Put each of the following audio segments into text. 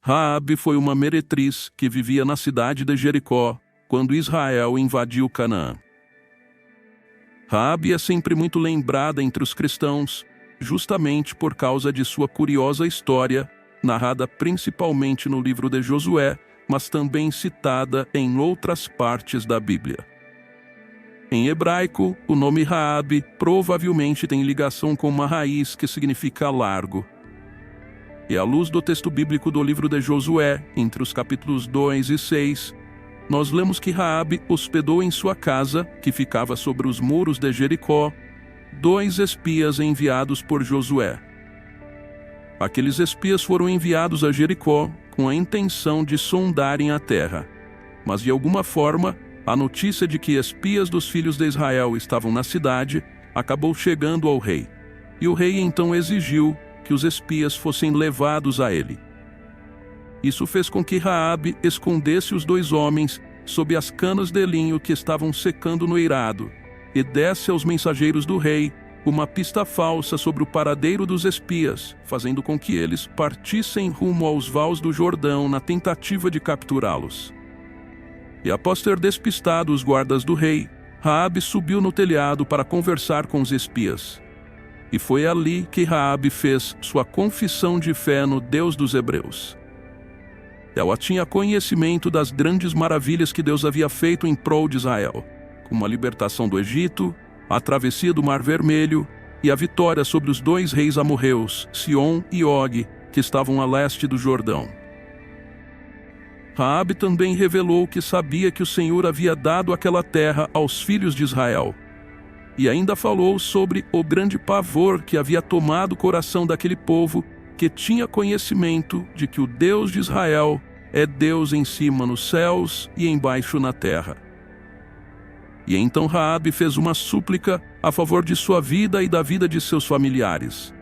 Raabe foi uma meretriz que vivia na cidade de Jericó, quando Israel invadiu Canaã. Raabe é sempre muito lembrada entre os cristãos, justamente por causa de sua curiosa história, narrada principalmente no livro de Josué, mas também citada em outras partes da Bíblia. Em hebraico, o nome Raabe provavelmente tem ligação com uma raiz que significa largo. E à luz do texto bíblico do livro de Josué, entre os capítulos 2 e 6, nós lemos que Raabe hospedou em sua casa, que ficava sobre os muros de Jericó, 2 espias enviados por Josué. Aqueles espias foram enviados a Jericó com a intenção de sondarem a terra. Mas de alguma forma, a notícia de que espias dos filhos de Israel estavam na cidade acabou chegando ao rei. E o rei então exigiu que os espias fossem levados a ele. Isso fez com que Raabe escondesse os 2 homens sob as canas de linho que estavam secando no eirado, e desse aos mensageiros do rei uma pista falsa sobre o paradeiro dos espias, fazendo com que eles partissem rumo aos vales do Jordão na tentativa de capturá-los. E após ter despistado os guardas do rei, Raabe subiu no telhado para conversar com os espias. E foi ali que Raabe fez sua confissão de fé no Deus dos Hebreus. Ela tinha conhecimento das grandes maravilhas que Deus havia feito em prol de Israel, como a libertação do Egito, a travessia do Mar Vermelho e a vitória sobre os 2 reis amorreus, Sion e Og, que estavam a leste do Jordão. Raabe também revelou que sabia que o Senhor havia dado aquela terra aos filhos de Israel. E ainda falou sobre o grande pavor que havia tomado o coração daquele povo que tinha conhecimento de que o Deus de Israel é Deus em cima nos céus e embaixo na terra. E então Raabe fez uma súplica a favor de sua vida e da vida de seus familiares.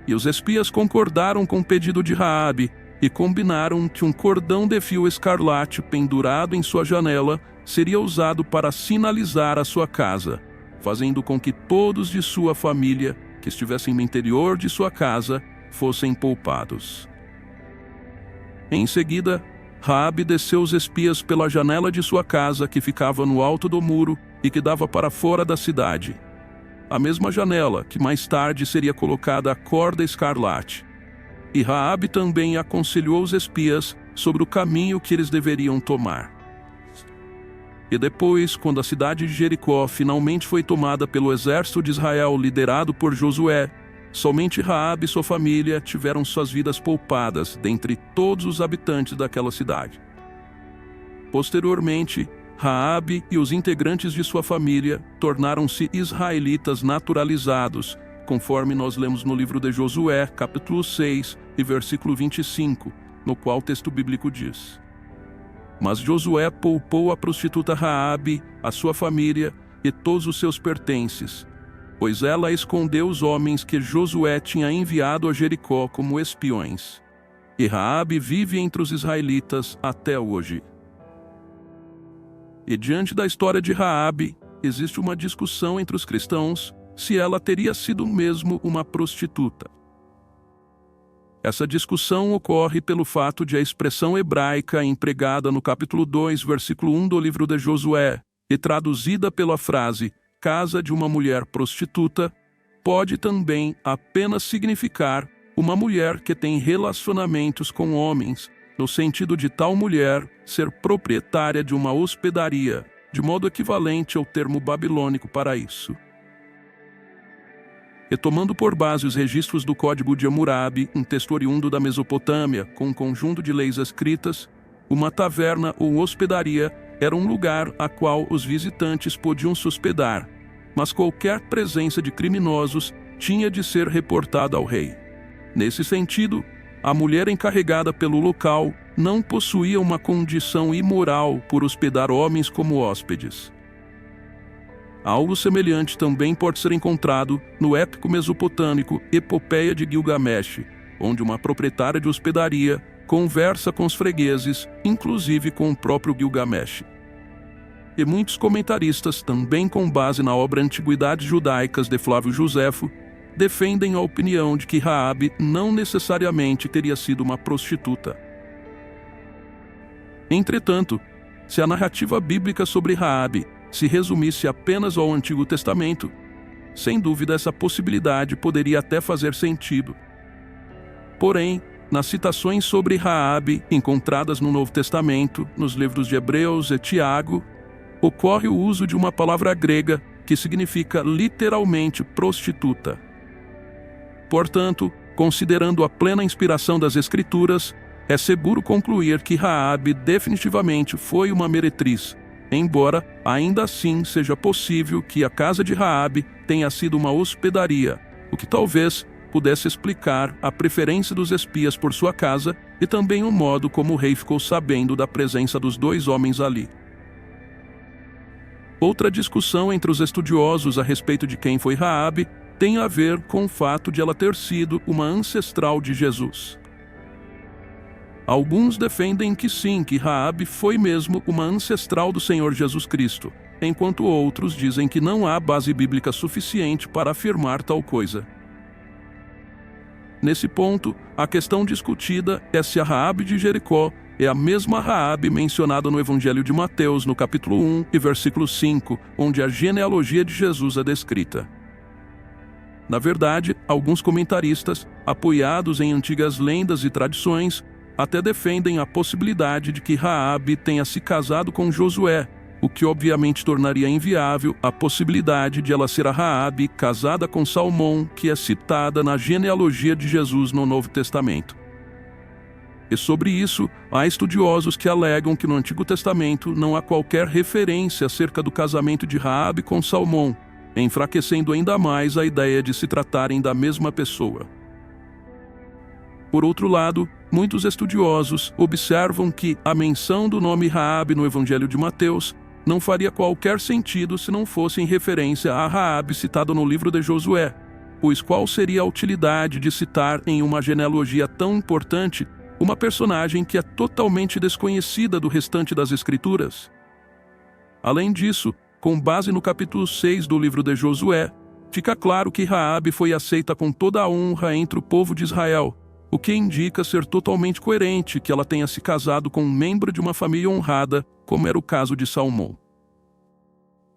E os espias concordaram com o pedido de Raabe e combinaram que um cordão de fio escarlate pendurado em sua janela seria usado para sinalizar a sua casa, fazendo com que todos de sua família que estivessem no interior de sua casa fossem poupados. Em seguida, Raabe desceu os espias pela janela de sua casa que ficava no alto do muro e que dava para fora da cidade. A mesma janela que mais tarde seria colocada a corda escarlate. E Raabe também aconselhou os espias sobre o caminho que eles deveriam tomar. E depois, quando a cidade de Jericó finalmente foi tomada pelo exército de Israel liderado por Josué, somente Raabe e sua família tiveram suas vidas poupadas dentre todos os habitantes daquela cidade. Posteriormente, Raabe e os integrantes de sua família tornaram-se israelitas naturalizados, conforme nós lemos no livro de Josué, capítulo 6 e versículo 25, no qual o texto bíblico diz: Mas Josué poupou a prostituta Raabe, a sua família e todos os seus pertences, pois ela escondeu os homens que Josué tinha enviado a Jericó como espiões. E Raabe vive entre os israelitas até hoje. E diante da história de Raabe, existe uma discussão entre os cristãos se ela teria sido mesmo uma prostituta. Essa discussão ocorre pelo fato de a expressão hebraica empregada no capítulo 2, versículo 1 do livro de Josué, e traduzida pela frase casa de uma mulher prostituta, pode também apenas significar uma mulher que tem relacionamentos com homens, no sentido de tal mulher ser proprietária de uma hospedaria, de modo equivalente ao termo babilônico para isso. E tomando por base os registros do Código de Hammurabi, um texto oriundo da Mesopotâmia, com um conjunto de leis escritas, uma taverna ou hospedaria era um lugar a qual os visitantes podiam se hospedar, mas qualquer presença de criminosos tinha de ser reportada ao rei. Nesse sentido, a mulher encarregada pelo local não possuía uma condição imoral por hospedar homens como hóspedes. Algo semelhante também pode ser encontrado no épico mesopotâmico Epopeia de Gilgamesh, onde uma proprietária de hospedaria conversa com os fregueses, inclusive com o próprio Gilgamesh. E muitos comentaristas, também com base na obra Antiguidades Judaicas de Flávio Joséfo, defendem a opinião de que Raabe não necessariamente teria sido uma prostituta, Entretanto, se a narrativa bíblica sobre Raabe se resumisse apenas ao Antigo Testamento, sem dúvida essa possibilidade poderia até fazer sentido. Porém, nas citações sobre Raabe encontradas no Novo Testamento, nos livros de Hebreus e Tiago, ocorre o uso de uma palavra grega que significa literalmente prostituta. Portanto, considerando a plena inspiração das Escrituras, é seguro concluir que Raabe definitivamente foi uma meretriz, embora ainda assim seja possível que a casa de Raabe tenha sido uma hospedaria, o que talvez pudesse explicar a preferência dos espias por sua casa e também o modo como o rei ficou sabendo da presença dos dois homens ali. Outra discussão entre os estudiosos a respeito de quem foi Raabe tem a ver com o fato de ela ter sido uma ancestral de Jesus. Alguns defendem que sim, que Raabe foi mesmo uma ancestral do Senhor Jesus Cristo, enquanto outros dizem que não há base bíblica suficiente para afirmar tal coisa. Nesse ponto, a questão discutida é se a Raabe de Jericó é a mesma Raabe mencionada no Evangelho de Mateus, no capítulo 1 e versículo 5, onde a genealogia de Jesus é descrita. Na verdade, alguns comentaristas, apoiados em antigas lendas e tradições, até defendem a possibilidade de que Raabe tenha se casado com Josué, o que obviamente tornaria inviável a possibilidade de ela ser a Raabe casada com Salmão, que é citada na genealogia de Jesus no Novo Testamento. E sobre isso, há estudiosos que alegam que no Antigo Testamento não há qualquer referência acerca do casamento de Raabe com Salmão, enfraquecendo ainda mais a ideia de se tratarem da mesma pessoa. Por outro lado, muitos estudiosos observam que a menção do nome Raabe no Evangelho de Mateus não faria qualquer sentido se não fosse em referência a Raabe citada no livro de Josué, pois qual seria a utilidade de citar em uma genealogia tão importante uma personagem que é totalmente desconhecida do restante das Escrituras? Além disso, com base no capítulo 6 do livro de Josué, fica claro que Raabe foi aceita com toda a honra entre o povo de Israel, o que indica ser totalmente coerente que ela tenha se casado com um membro de uma família honrada, como era o caso de Salmão.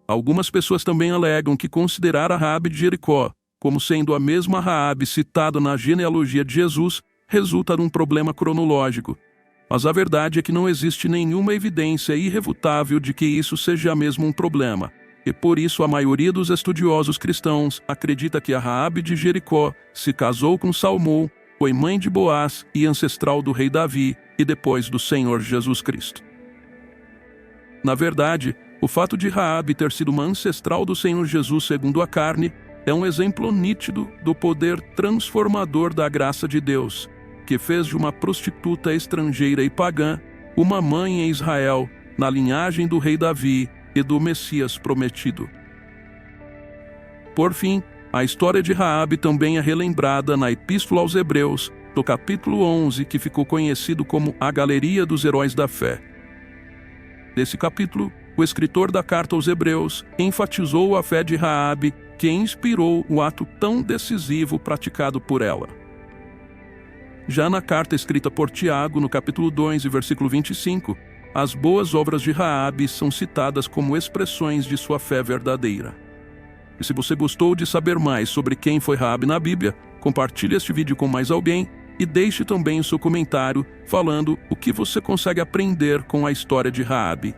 Algumas pessoas também alegam que considerar a Raabe de Jericó como sendo a mesma Raabe citada na genealogia de Jesus resulta num problema cronológico, mas a verdade é que não existe nenhuma evidência irrefutável de que isso seja mesmo um problema, e por isso a maioria dos estudiosos cristãos acredita que a Raabe de Jericó se casou com Salmão, foi mãe de Boaz e ancestral do rei Davi e depois do Senhor Jesus Cristo. Na verdade, o fato de Raabe ter sido uma ancestral do Senhor Jesus segundo a carne é um exemplo nítido do poder transformador da graça de Deus, que fez de uma prostituta estrangeira e pagã uma mãe em Israel, na linhagem do rei Davi e do Messias prometido. Por fim, a história de Raabe também é relembrada na Epístola aos Hebreus, do capítulo 11, que ficou conhecido como a Galeria dos Heróis da Fé. Nesse capítulo, o escritor da carta aos Hebreus enfatizou a fé de Raabe, que inspirou o ato tão decisivo praticado por ela. Já na carta escrita por Tiago, no capítulo 2 e versículo 25, as boas obras de Raabe são citadas como expressões de sua fé verdadeira. E se você gostou de saber mais sobre quem foi Raabe na Bíblia, compartilhe este vídeo com mais alguém e deixe também o seu comentário falando o que você consegue aprender com a história de Raabe.